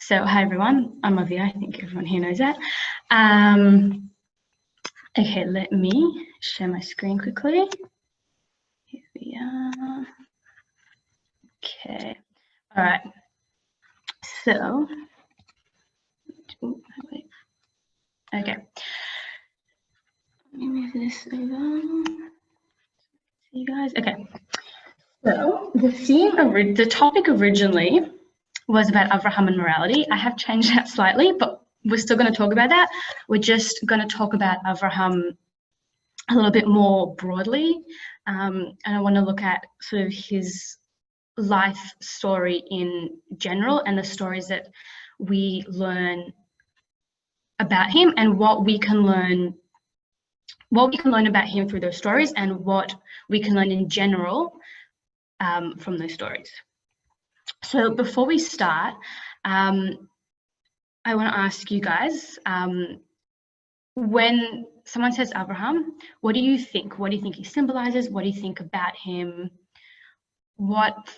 So hi everyone, I'm Aviya. I think everyone here knows that. Okay, let me share my screen quickly. Here we are. Okay, all right. So, wait. Okay. Let me move this over. See you guys. Okay. So the topic originally was about Avraham and morality. I have changed that slightly, but we're still going to talk about that. We're just going to talk about Avraham a little bit more broadly, and I want to look at sort of his life story in general and the stories that we learn about him and what we can learn about him through those stories and what we can learn in general from those stories. So before we start, I want to ask you guys, when someone says Avraham, what do you think? What do you think he symbolizes? What do you think about him? What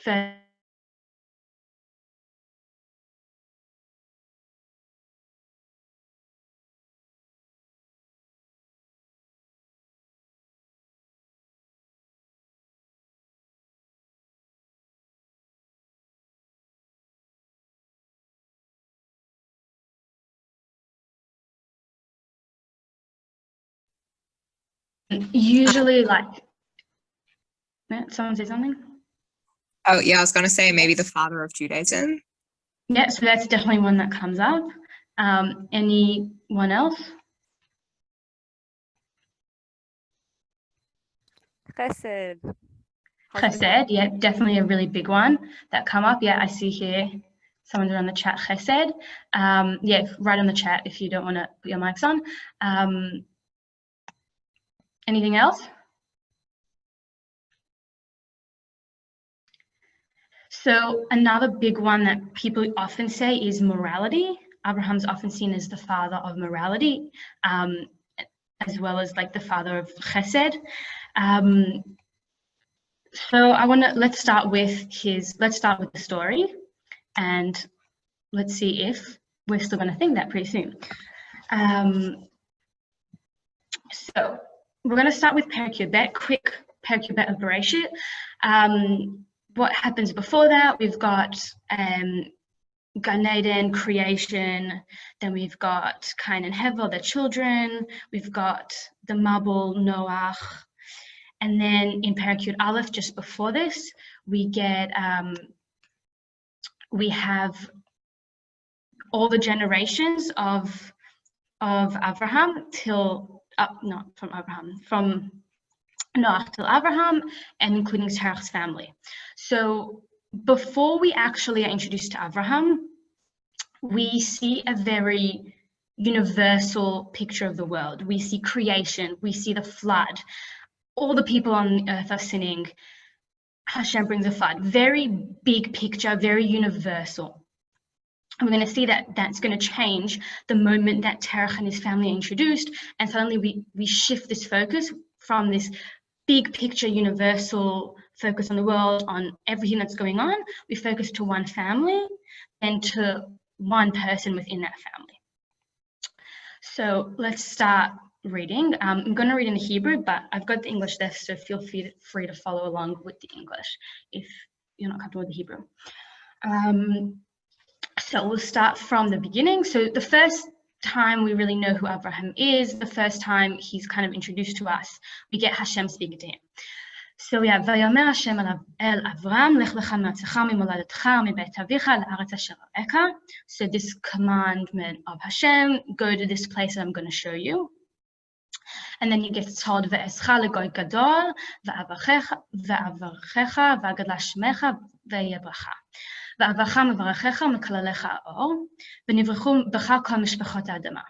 usually like, someone say something? Oh, yeah, I was going to say maybe the father of Judaism. Yeah, so that's definitely one that comes up. Anyone else? Chesed. Chesed, yeah, definitely a really big one that come up. Yeah, I see here someone's on the chat, Chesed. Yeah, write on the chat if you don't want to put your mics on. Anything else? So another big one that people often say is morality. Abraham's often seen as the father of morality, as well as like the father of chesed. So let's start with the story, and let's see if we're still going to think that pretty soon. So we're going to start with Perek Bet, quick Perek Bet of Bereshit. What happens before that? We've got Gan Eden, creation, then we've got Cain and Hevel, their children, we've got the Mabul, Noach, and then in Perek Aleph, just before this, we have all the generations of Avraham from Noach till Avraham, and including Terach's family. So before we actually are introduced to Avraham, we see a very universal picture of the world. We see creation, we see the flood, all the people on the earth are sinning, Hashem brings a flood. Very big picture, very universal. And we're going to see that that's going to change the moment that Terach and his family are introduced, and suddenly we shift this focus from this big picture, universal focus on the world, on everything that's going on. We focus to one family and to one person within that family. So let's start reading. I'm going to read in the Hebrew, but I've got the English there, so feel free to follow along with the English if you're not comfortable with the Hebrew. So we'll start from the beginning. So the first time we really know who Avraham is, the first time he's kind of introduced to us, we get Hashem speaking to him. So we have Vayomer Hashem el Avram, Lech lecha me'artzecha mimoladetcha mibeit avicha la'aretz asher arecha. So this commandment of Hashem, go to this place that I'm going to show you. And then you get told ve'escha legoy gadol ve'avarecha ve'agadla shemecha ve'yebracha. ואברכה מברכך ומקללך האור, ונברכו בך כל משפחות האדמה.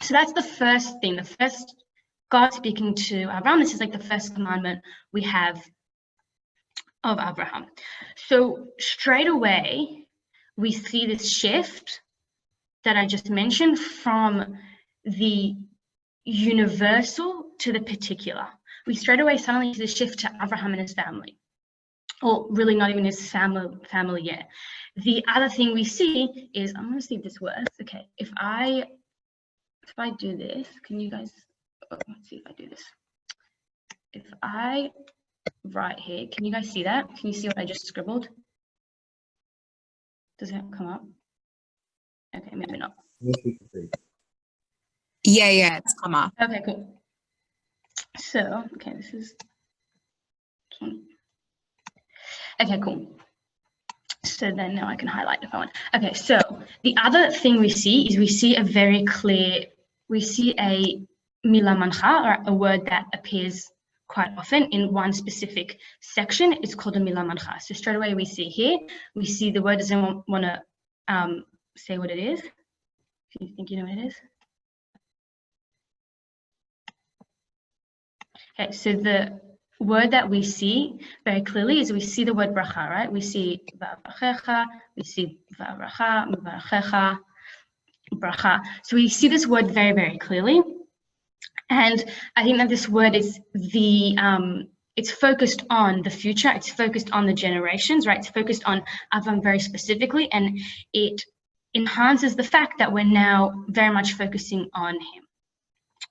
So that's the first thing, the first God speaking to Abraham. This is like the first commandment we have of Abraham. So straight away, we see this shift that I just mentioned from the universal to the particular. We straight away suddenly see the shift to Abraham and his family. or really not even his family yet. The other thing we see is, I'm going to see if this works. Okay, if I do this, can you guys, let's see if I do this. If I write here, can you guys see that? Can you see what I just scribbled? Does that come up? Okay, maybe not. Yeah, it's come up. Okay, cool. So, okay, this is one. Okay, cool. So then now I can highlight if I want. Okay, so the other thing we see is we see a very clear, we see a mila mancha, or a word that appears quite often in one specific section. It's called a mila mancha. So straight away we see here, we see the word. Does anyone want to say what it is? If you think you know what it is. Okay, so the word that we see very clearly is we see the word bracha, right? We see va'avrachecha, we see va'avracha, va'avrachecha, bracha. So we see this word very, very clearly. And I think that this word is it's focused on the future, it's focused on the generations, right? It's focused on Avraham very specifically, and it enhances the fact that we're now very much focusing on him.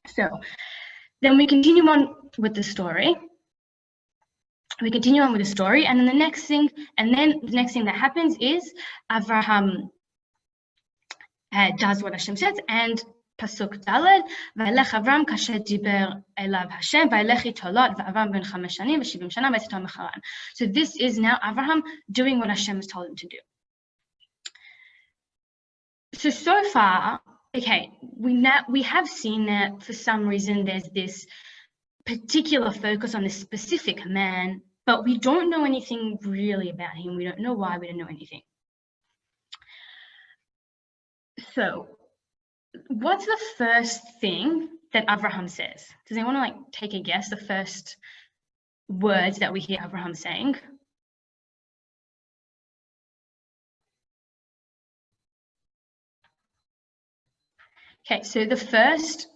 So then we continue on with the story. And then the next thing that happens is Avraham does what Hashem says, and Pasuk Daled, Va'elech Avram kasher diber elav Hashem, Va'elech itolot va'Avram ben 5 shanim v'shivim shana v'yetzato mecharan. So this is now Avraham doing what Hashem has told him to do. So far, okay, we have seen that for some reason there's this particular focus on this specific man, but we don't know anything really about him. We don't know why, we don't know anything. So what's the first thing that Avraham says? Does anyone want to take a guess, the first words that we hear Avraham saying? Okay, so the first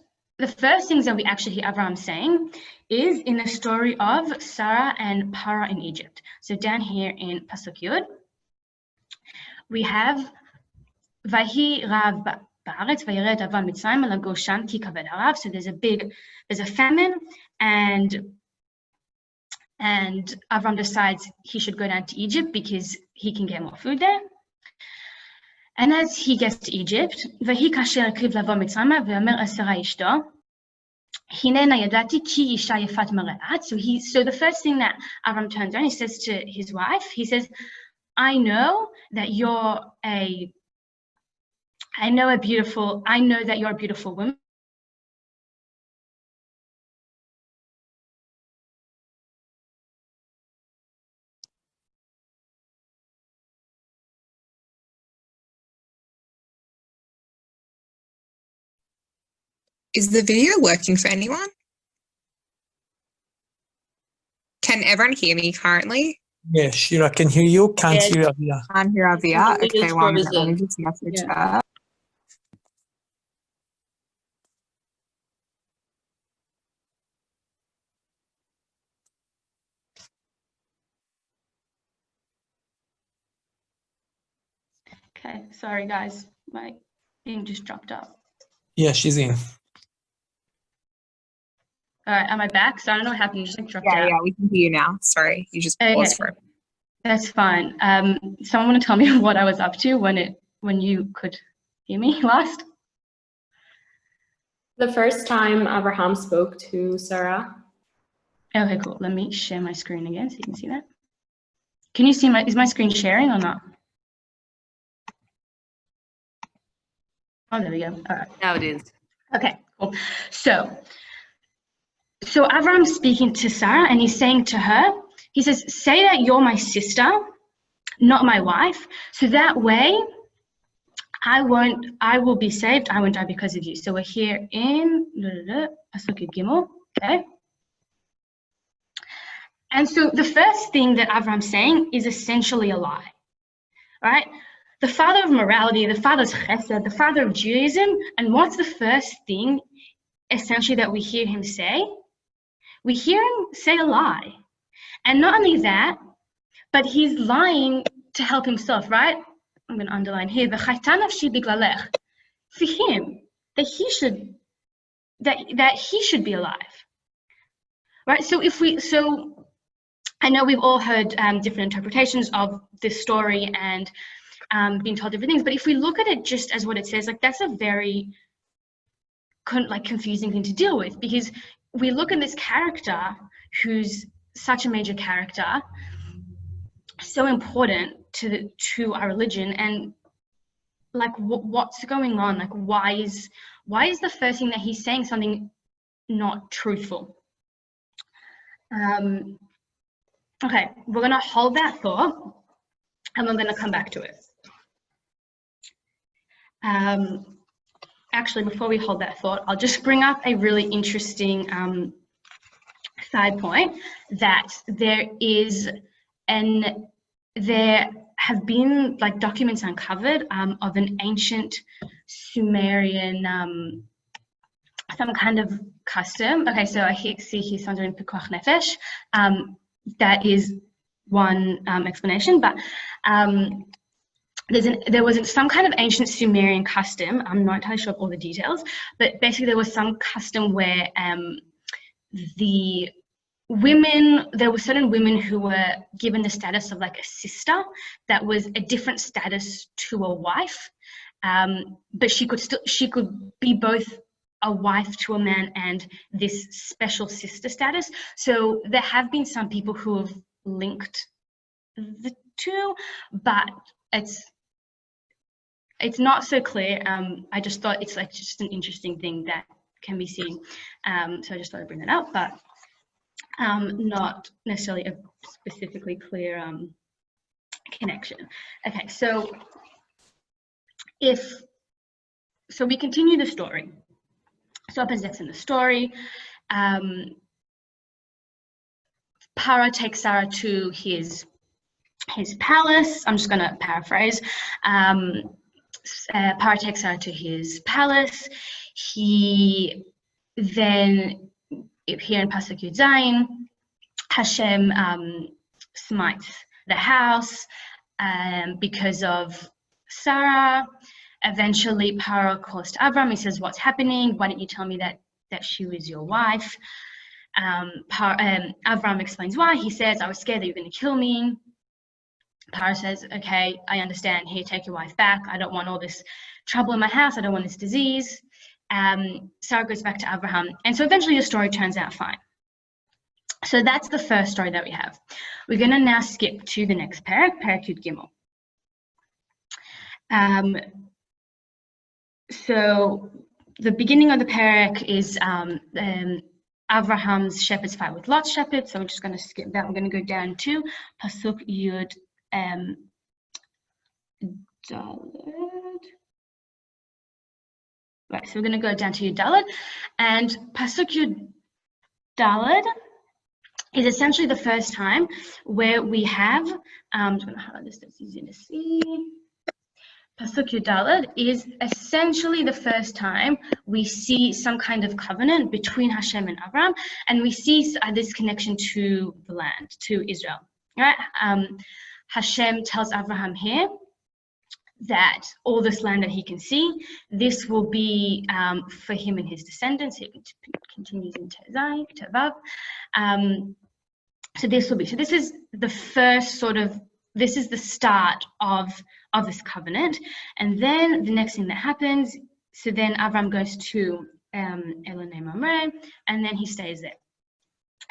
things that we actually hear Avraham saying is in the story of Sarah and Para in Egypt. So down here in Pasuk Yud, we have Vahi Rav Ba'aretz Vayired Avram Mitzrayim Lagoshan Ki Kaved Harav. So there's a famine, and Avram decides he should go down to Egypt because he can get more food there. And as he gets to Egypt, Vahi kasher akriv lavo Mitzrayim ve'omer asera ishto hinena yadati ki isha yefat mareat. So the first thing that Avram turns around, he says to his wife, he says, I know that you're a beautiful woman. Is the video working for anyone? Can everyone hear me currently? Yes, Shira can hear you. Can't Yes. hear Aviya. Can't hear Aviya. It is Okay, 1 minute. Let me frozen. just message Yeah. her. Okay, sorry guys, my thing just dropped up. Yeah, she's in. All right, am I back? So I don't know what happened, you just dropped out. Yeah, we can hear you now. Sorry, you just paused for it. That's fine. Someone want to tell me what I was up to when you could hear me last? The first time Avraham spoke to Sarah. Okay, cool. Let me share my screen again so you can see that. Can you see is my screen sharing or not? Oh, there we go. All right. Now it is. Okay, cool. So Avraham speaking to Sarah, and he's saying to her, he says, say that you're my sister, not my wife, so that way I will be saved, I won't die because of you. So we're here in Pasuk Gimel, okay? And so the first thing that Avram's saying is essentially a lie, right? The father of morality, the father's chesed, the father of Judaism, and what's the first thing essentially that we hear him say? We hear him say a lie. And not only that, but he's lying to help himself, right? I'm going to underline here, v'chayta nafshi biglalech, for him, that he should be alive, right? So I know we've all heard different interpretations of this story and being told different things, but if we look at it just as what it says, like that's a very confusing thing to deal with, because we look at this character who's such a major character, so important to our religion, and like what's going on? Like why is the first thing that he's saying something not truthful? Okay, we're gonna hold that thought and we're gonna come back to it. Actually, before we hold that thought, I'll just bring up a really interesting side point, that there have been like documents uncovered of an ancient Sumerian some kind of custom. Okay, so I see here something in Pikuach Nefesh. That is one explanation, but there was some kind of ancient Sumerian custom. I'm not entirely sure of all the details, but basically there was some custom where there were certain women who were given the status of like a sister that was a different status to a wife, but she could be both a wife to a man and this special sister status. So there have been some people who have linked the two, but it's not so clear. I just thought it's like just an interesting thing that can be seen. So I just thought I'd bring that up, but not necessarily a specifically clear connection. Okay, so we continue the story. So up as next in the story, Paro takes Sarah to his palace. I'm just going to paraphrase. Paro takes Sarah to his palace. He then, here in Pasuk Yud Zayin, Hashem smites the house because of Sarah. Eventually, Paro calls to Avraham. He says, "What's happening? Why didn't you tell me that she was your wife?" Avraham explains why. He says, "I was scared that you were going to kill me." Paro says, "Okay, I understand. Here, take your wife back. I don't want all this trouble in my house. I don't want this disease." Sarah goes back to Avraham, and so eventually the story turns out fine. So that's the first story that we have. We're going to now skip to the next parak, Parak Yud Gimel. So the beginning of the parak is Avraham's shepherds fight with Lot's shepherds. So I'm just going to skip that. We're going to go down to Pasuk Yud Daled. Right, so we're going to go down to Yud Daled, and Pasuk Yud Daled is essentially the first time where we have, I'm just going to highlight this so it's easier to see. Pasuk Yud Daled is essentially the first time we see some kind of covenant between Hashem and Avraham, and we see this connection to the land, to Israel. Right? Hashem tells Avraham here that all this land that he can see, this will be for him and his descendants. It continues in Tevav. So this is the first sort of, this is the start of this covenant. And then the next thing that happens, so then Avraham goes to Elonei Mamre, and then he stays there.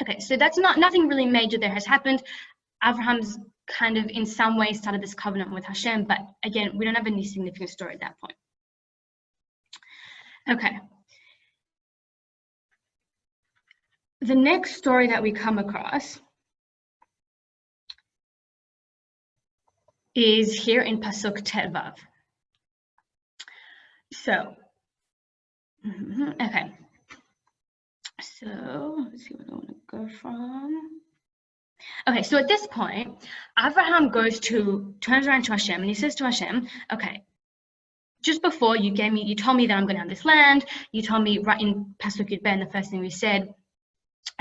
Okay, so that's nothing really major there has happened. Avraham's kind of in some way started this covenant with Hashem, but again, we don't have any significant story at that point. Okay. The next story that we come across is here in Pasuk Tevav. So, okay. So, let's see where I want to go from. Okay, so at this point, Avraham turns around to Hashem and he says to Hashem, okay, just before you told me that I'm going to have this land. You told me right in Pasuk Yud Ben, the first thing we said,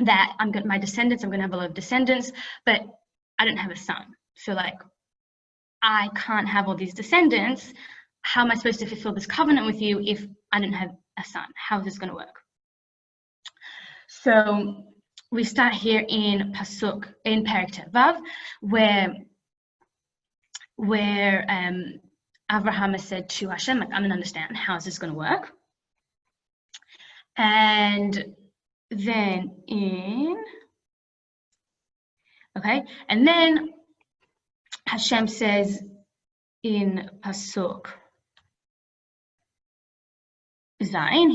that my descendants, I'm going to have a lot of descendants, but I don't have a son. So like, I can't have all these descendants. How am I supposed to fulfill this covenant with you if I don't have a son? How is this going to work? So we start here in Pasuk, in Perek Vav, where Avraham has said to Hashem, like, I don't understand, how is this going to work? And then and then Hashem says in Pasuk Zayin,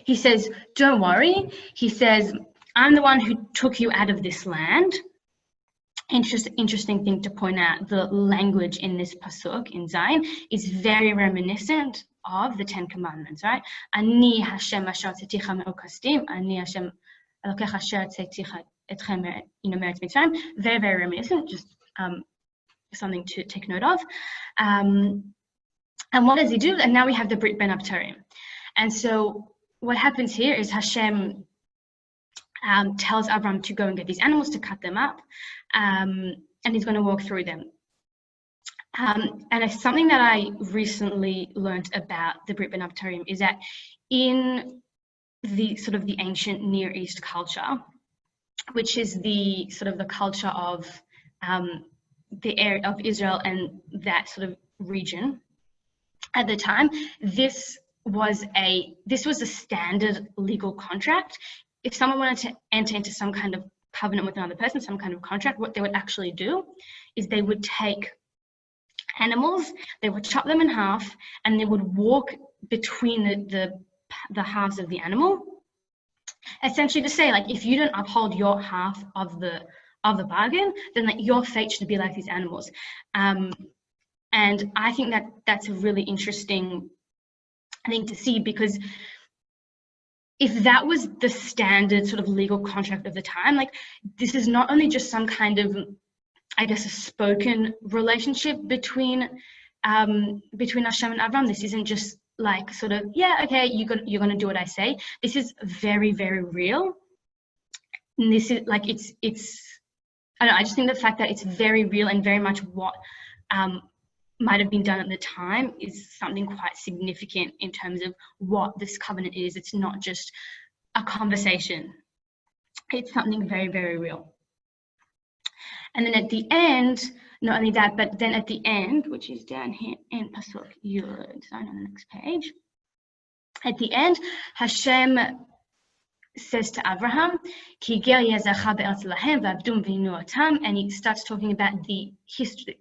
he says, don't worry. He says, I'm the one who took you out of this land. Interesting thing to point out, the language in this pasuk in Zayin is very reminiscent of the 10 Commandments, right? Ani Hashem asher tzeticha me'okastim, Ani Hashem Elokecha asher tzeticha etchem me'eretz Mitzrayim. Very, very reminiscent, just something to take note of. And what does he do? And now we have the Brit Ben Abtarim. And so what happens here is Hashem tells Avraham to go and get these animals, to cut them up, and he's going to walk through them. And it's something that I recently learned about the Brit Ben Abtarim is that in the sort of the ancient Near East culture, which is the sort of the culture of the area of Israel and that sort of region at the time, this was a standard legal contract. If someone wanted to enter into some kind of covenant with another person, some kind of contract, what they would actually do is they would take animals, they would chop them in half, and they would walk between the halves of the animal, essentially to say, like, if you don't uphold your half of the bargain, then like your fate should be like these animals. And I think that that's a really interesting thing to see, because if that was the standard sort of legal contract of the time, like, this is not only just some kind of, I guess, a spoken relationship between Hashem and Avraham. This isn't just like sort of, yeah, okay, you're gonna do what I say. This is very, very real. And this is like, it's I don't know, I just think the fact that it's very real and very much what might have been done at the time is something quite significant in terms of what this covenant is. It's not just a conversation. It's something very, very real. And then at the end, not only that, but then at the end, which is down here in Pasuk Yud, on the next page, at the end, Hashem says to Avraham, Ki ger yezacha be'eretz lahem v'avdum v'inu otam, and he starts talking about the history,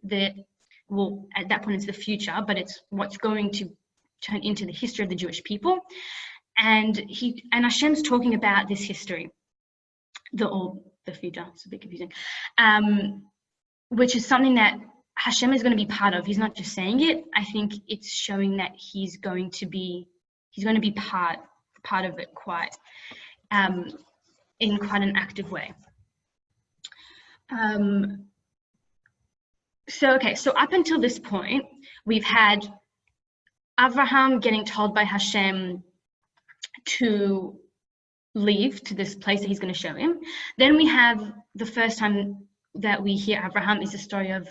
well, at that point it's the future, but it's what's going to turn into the history of the Jewish people. And Hashem's talking about this history, the future, it's a bit confusing, which is something that Hashem is going to be part of. He's not just saying it. I think it's showing that he's going to be part of it quite in quite an active way. So up until this point, we've had Avraham getting told by Hashem to leave to this place that he's going to show him. Then we have the first time that we hear Avraham is the story of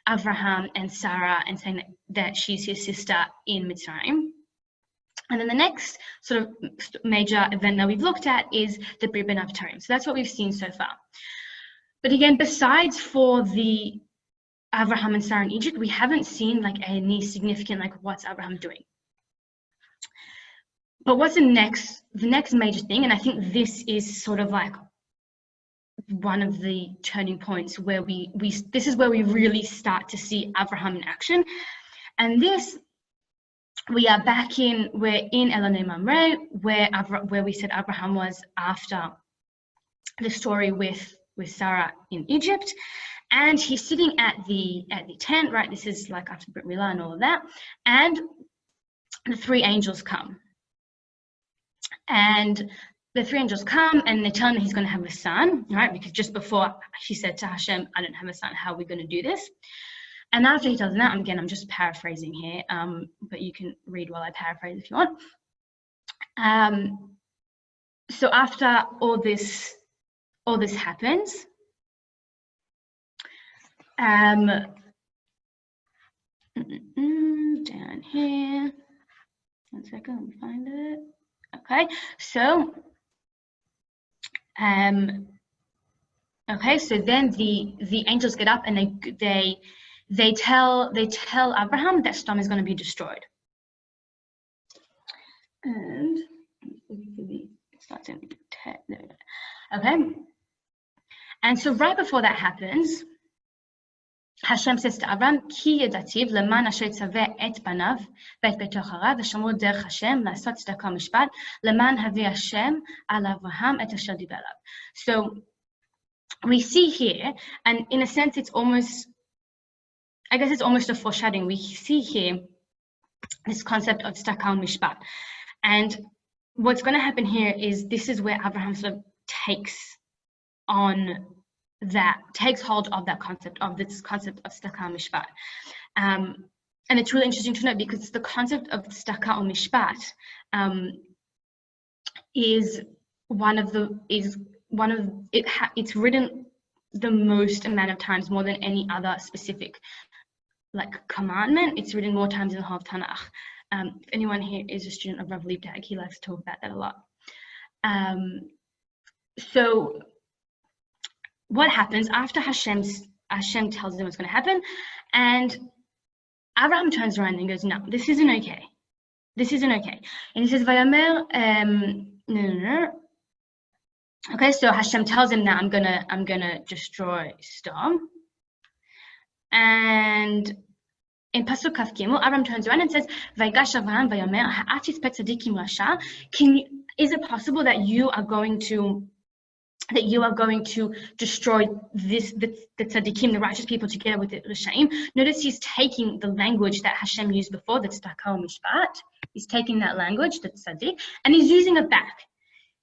Avraham and Sarah, and saying that she's his sister in Mitzrayim. And then the next sort of major event that we've looked at is the Brit Ben Abtarim. So that's what we've seen so far. But again, besides for the Avraham and Sarah in Egypt, we haven't seen like any significant, like, what's Avraham doing. But what's the next major thing, and I think this is sort of like one of the turning points where this is where we really start to see Avraham in action. And this, we're in Elonei Mamre, where we said Avraham was after the story with Sarah in Egypt, and he's sitting at the tent, right? This is like after Brit Milah and all of that, and the three angels come. And the three angels come and they tell him that he's going to have a son, right? Because just before he said to Hashem, I don't have a son, how are we going to do this? And after he tells him that, again, I'm just paraphrasing here, but you can read while I paraphrase if you want. So after all this happens, Down here. 1 second, let me find it. Okay, so okay, so then the angels get up and they tell Avraham that Sodom is going to be destroyed. And it starts in 10. Okay, and so right before that happens, Hashem says to Avraham, Ki yedativ leman asher tzaveh et banav v'et beito acharav v'shamru derech Hashem la'asot tzedakah u'mishpat leman haveh Hashem al Avraham et asher diber elav. So we see here, and in a sense, it's almost a foreshadowing. We see here this concept of tzedakah u'mishpat, and what's going to happen here is this is where Avraham sort of takes hold of that concept of tzedakah u'mishpat. And it's really interesting to note because the concept of tzedakah u'mishpat it's written the most amount of times, more than any other specific like commandment. It's written more times in the whole of Tanakh. If anyone here is a student of Rav Liebtag, he likes to talk about that a lot. So what happens after Hashem tells them what's going to happen, and Avraham turns around and goes, no, this isn't okay. This isn't okay. And he says, Vayomer, no. Okay, so Hashem tells him that I'm gonna destroy Sodom. And in Pasuk Kaf Gimel, Avraham turns around and says, Vaygash Avraham Vayomer, ha'atis pet tzadikim rasha. Is it possible that you are going to destroy the tzaddikim, the righteous people, together with the Rishaim? Notice he's taking the language that Hashem used before, the tzedakah u'mishpat. He's taking that language, the tzaddik, and he's using it back,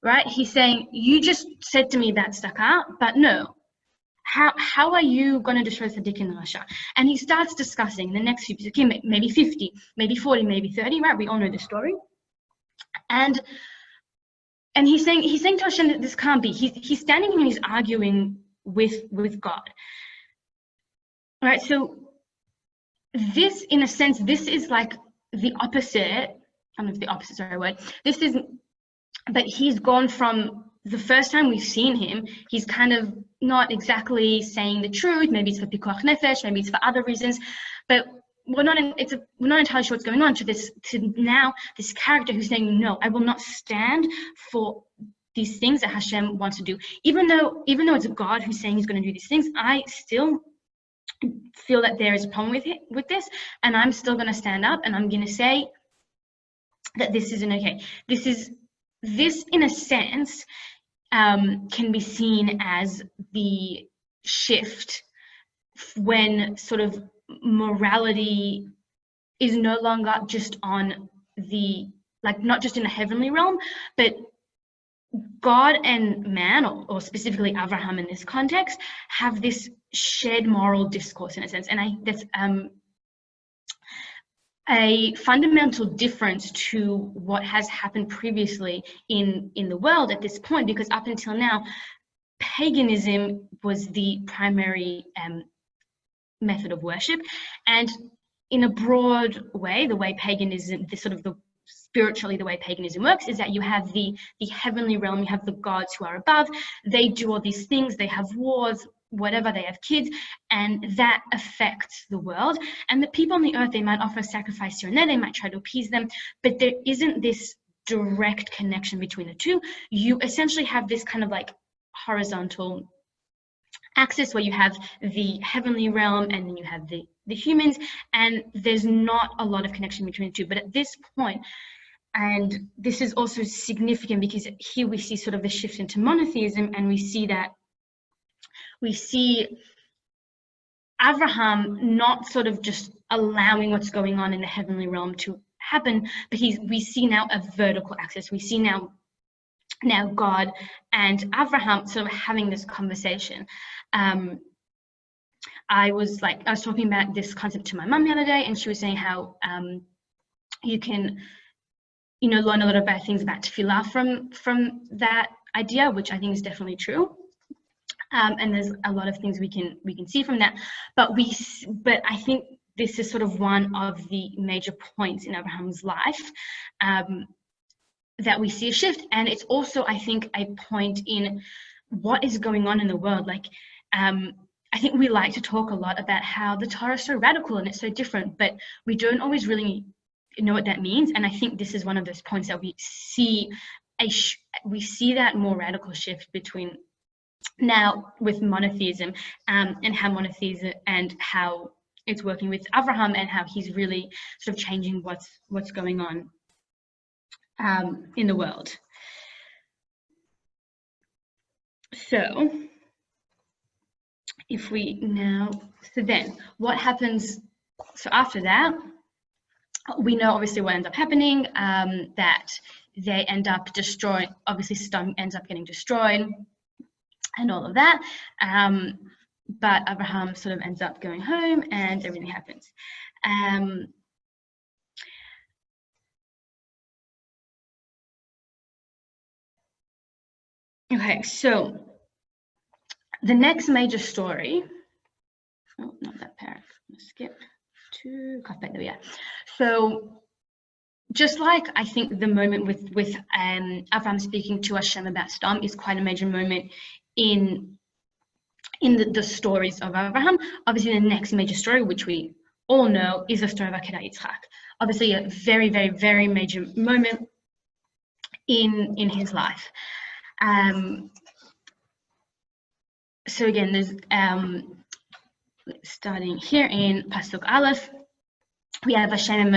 right? He's saying, you just said to me about tzedakah, but no. How are you going to destroy tzaddik and rasha? And he starts discussing the next few psukim, maybe 50, maybe 40, maybe 30, right? We all know the story. And he's saying to Hashem that this can't be. He's standing here and he's arguing with God. All right, so this, in a sense, this is like the opposite. I don't know if the opposite is the right word. But he's gone from the first time we've seen him, he's kind of not exactly saying the truth. Maybe it's for pikuach nefesh, maybe it's for other reasons, but we're not entirely sure what's going on. To now this character who's saying, no, I will not stand for these things that Hashem wants to do. Even though it's God who's saying he's going to do these things, I still feel that there is a problem with this, and I'm still going to stand up and I'm going to say that this isn't okay. This in a sense can be seen as the shift when sort of morality is no longer just on not just in the heavenly realm, but God and man, or specifically Avraham in this context, have this shared moral discourse in a sense. And that's a fundamental difference to what has happened previously in the world at this point, because up until now, paganism was the primary method of worship. And in a broad way, the way paganism, spiritually, the way paganism works is that you have the heavenly realm, you have the gods who are above, they do all these things, they have wars, whatever, they have kids, and that affects the world. And the people on the earth, they might offer a sacrifice here and there, they might try to appease them, but there isn't this direct connection between the two. You essentially have this kind of like horizontal axis where you have the heavenly realm and then you have the humans, and there's not a lot of connection between the two. But at this point, and this is also significant because here we see sort of the shift into monotheism, and we see Avraham not sort of just allowing what's going on in the heavenly realm to happen, but we see now a vertical axis. We see now God and Avraham sort of having this conversation. I was talking about this concept to my mum the other day, and she was saying how you can, learn a lot of bad things about tefillah from that idea, which I think is definitely true. And there's a lot of things we can see from that. But I think this is sort of one of the major points in Abraham's life that we see a shift. And it's also, I think, a point in what is going on in the world. Like, I think we like to talk a lot about how the Torah is so radical and it's so different, but we don't always really know what that means. And I think this is one of those points that we see that more radical shift between now with monotheism and how monotheism and how it's working with Avraham and how he's really sort of changing what's going on in the world. So then what happens? So after that, we know obviously what ends up happening, that they end up destroying, obviously Sodom ends up getting destroyed and all of that. But Avraham sort of ends up going home and everything happens. Okay, so the next major story, oh, not that paragraph, I'm gonna skip to Kafbet, there we are. So just like I think the moment with Avraham speaking to Hashem about Sodom is quite a major moment in the stories of Avraham. Obviously, the next major story, which we all know, is the story of Akedah Yitzchak. Obviously, a very, very, very major moment in his life. So again, there's starting here in Pasuk Aleph, we have Hashem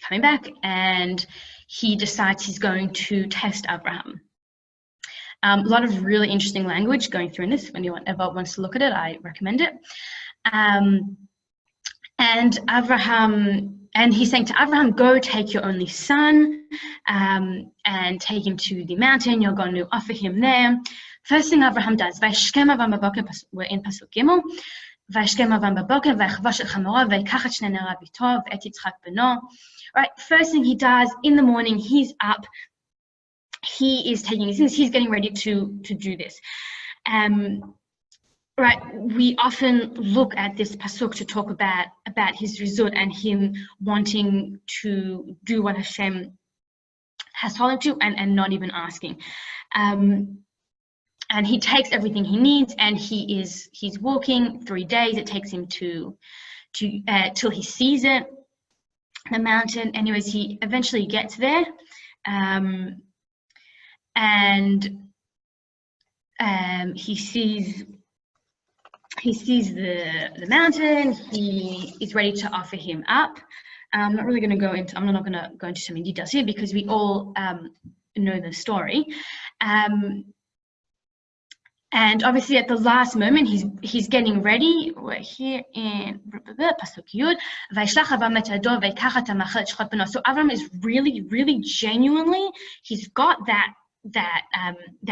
coming back, and he decides he's going to test Avraham. A lot of really interesting language going through in this. If anyone ever wants to look at it, I recommend it. And Avraham, and he's saying to Avraham, go take your only son and take him to the mountain. You're going to offer him there. First thing Avraham does, we're in Pasuk Gimel. Right, first thing he does in the morning, he's up. He is taking his things, he's getting ready to do this. Right, we often look at this pasuk to talk about his result and him wanting to do what Hashem has told him to and not even asking. And he takes everything he needs, and he's walking 3 days. It takes him till he sees it, the mountain. Anyways, he eventually gets there. And he sees the mountain. He is ready to offer him up. I'm not going to go into so many details here because we all know the story. And obviously at the last moment, he's getting ready. We're here in Pasuk Yud. So Avraham is really, really genuinely, he's got that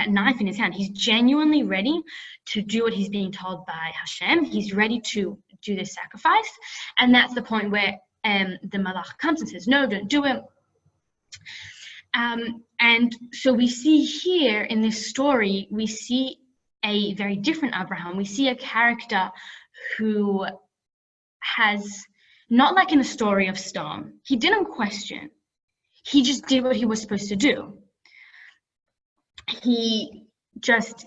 knife in his hand. He's genuinely ready to do what he's being told by Hashem. He's ready to do this sacrifice. And that's the point where the malach comes and says, no, don't do it. And so we see here in this story, we see a very different Avraham. We see a character who has, not like in the story of Sodom, he didn't question. He just did what he was supposed to do. He just,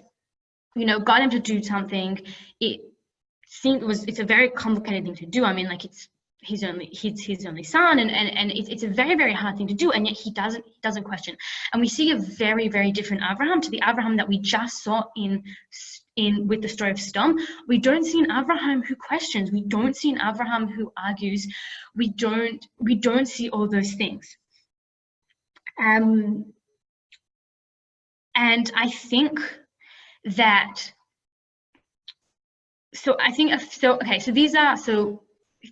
got him to do something. It's a very complicated thing to do. I mean, like it's his only son, and it's a very, very hard thing to do, and yet he doesn't question. And we see a very, very different Avraham to the Avraham that we just saw in with the story of Sodom. We don't see an Avraham who questions. We don't see an Avraham who argues. We don't see all those things. And I think that.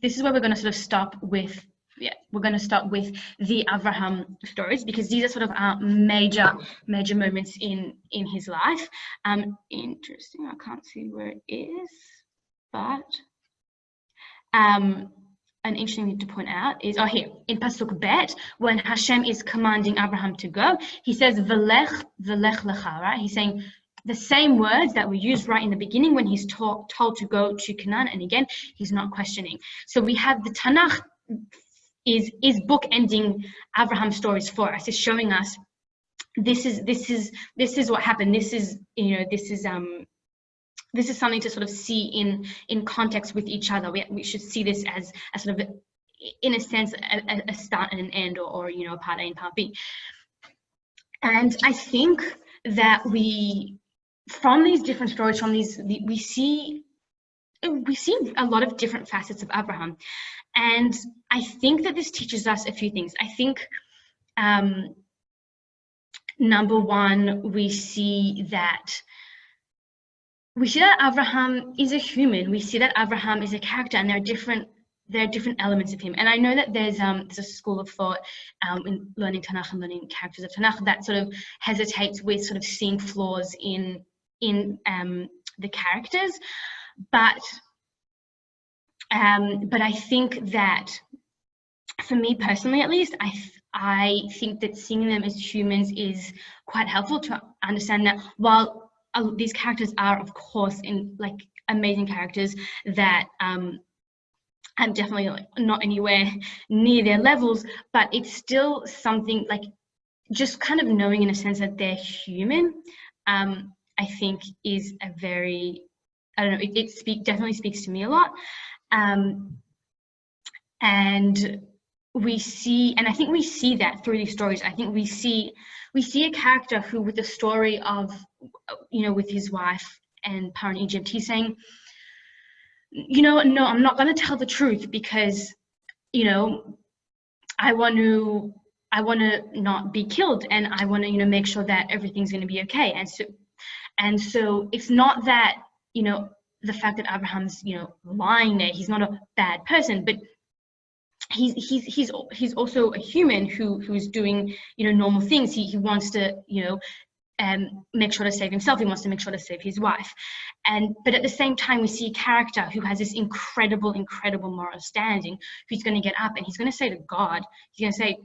This is where we're going to sort of stop with. Yeah, we're going to start with the Avraham stories because these are sort of our major moments in his life. Interesting. I can't see where it is, but an interesting thing to point out is here in Pasuk Bet, when Hashem is commanding Avraham to go, he says Velech lecha, right? He's saying the same words that we used right in the beginning when he's told to go to Canaan, and again, he's not questioning. So we have the Tanakh is bookending Abraham's stories for us. It's showing us this is what happened. This is something to sort of see in context with each other. We should see this as sort of, in a sense, a start and an end, or a part A and part B. And I think that from these different stories, we see a lot of different facets of Avraham. And I think that this teaches us a few things. I think, number one, we see that Avraham is a human. We see that Avraham is a character, and there are different elements of him. And I know that there's a school of thought in learning Tanakh and learning characters of Tanakh that sort of hesitates with sort of seeing flaws in the characters, but I think that, for me personally at least, I think that seeing them as humans is quite helpful to understand that while these characters are, of course, amazing characters that I'm definitely not anywhere near their levels, but it's still something just kind of knowing in a sense that they're human, I think is a very, I don't know, it definitely speaks to me a lot. And I think we see that through these stories. I think we see a character who, with the story of, with his wife and power in Egypt, he's saying, no, I'm not going to tell the truth because, I want to not be killed, and I want to, make sure that everything's going to be okay. And so it's not that, the fact that Abraham's, lying there, he's not a bad person, but he's also a human who's doing, normal things. He wants to, make sure to save himself. He wants to make sure to save his wife. But at the same time, we see a character who has this incredible moral standing, who's going to get up and he's going to say to God, he's going to say,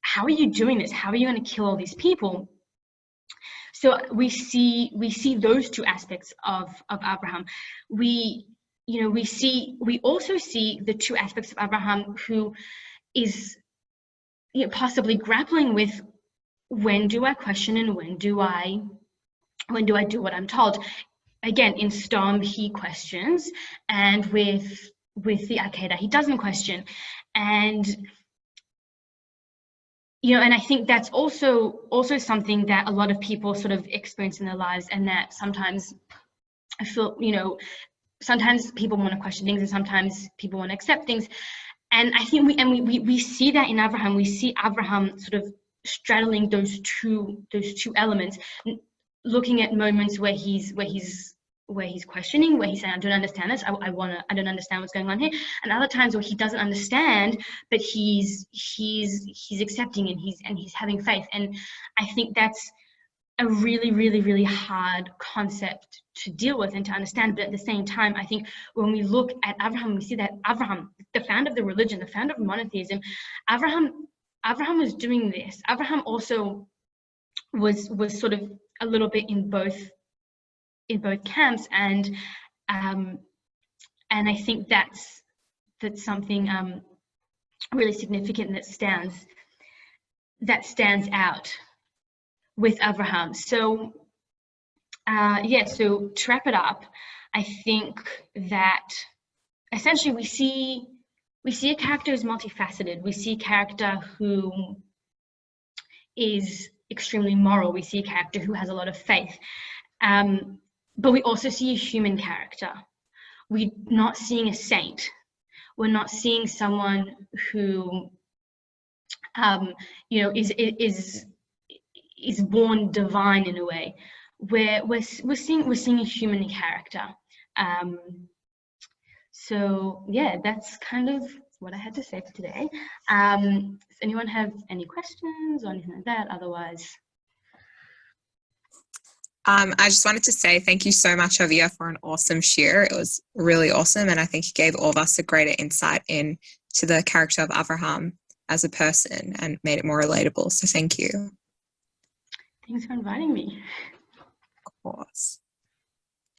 how are you doing this? How are you going to kill all these people? So we see those two aspects of Abraham. We also see the two aspects of Abraham who is possibly grappling with, when do I question and when do I do what I'm told? Again, in Stom he questions, and with the Akedah he doesn't question, and and I think that's also something that a lot of people sort of experience in their lives, and that sometimes I feel, sometimes people want to question things and sometimes people want to accept things. And I think we see that in Avraham. We see Avraham sort of straddling those two elements, looking at moments where he's questioning, where he's saying, I don't understand this, I don't understand what's going on here, and other times where he doesn't understand, but he's accepting, and he's having faith. And I think that's a really hard concept to deal with and to understand. But at the same time, I think when we look at Avraham, we see that Avraham, the founder of the religion, the founder of monotheism, Avraham was doing this. Avraham also was sort of a little bit in both camps, and I think that's something really significant that stands out with Avraham. So so to wrap it up, I think that essentially we see a character who's multifaceted. We see a character who is extremely moral. We see a character who has a lot of faith. But we also see a human character. We're not seeing a saint. We're not seeing someone who, is born divine in a way. We're seeing a human character. So yeah, that's kind of what I had to say for today. Does anyone have any questions or anything like that? Otherwise. I just wanted to say thank you so much, Aviya, for an awesome shiur. It was really awesome, and I think you gave all of us a greater insight into the character of Avraham as a person and made it more relatable. So thank you. Thanks for inviting me. Pause.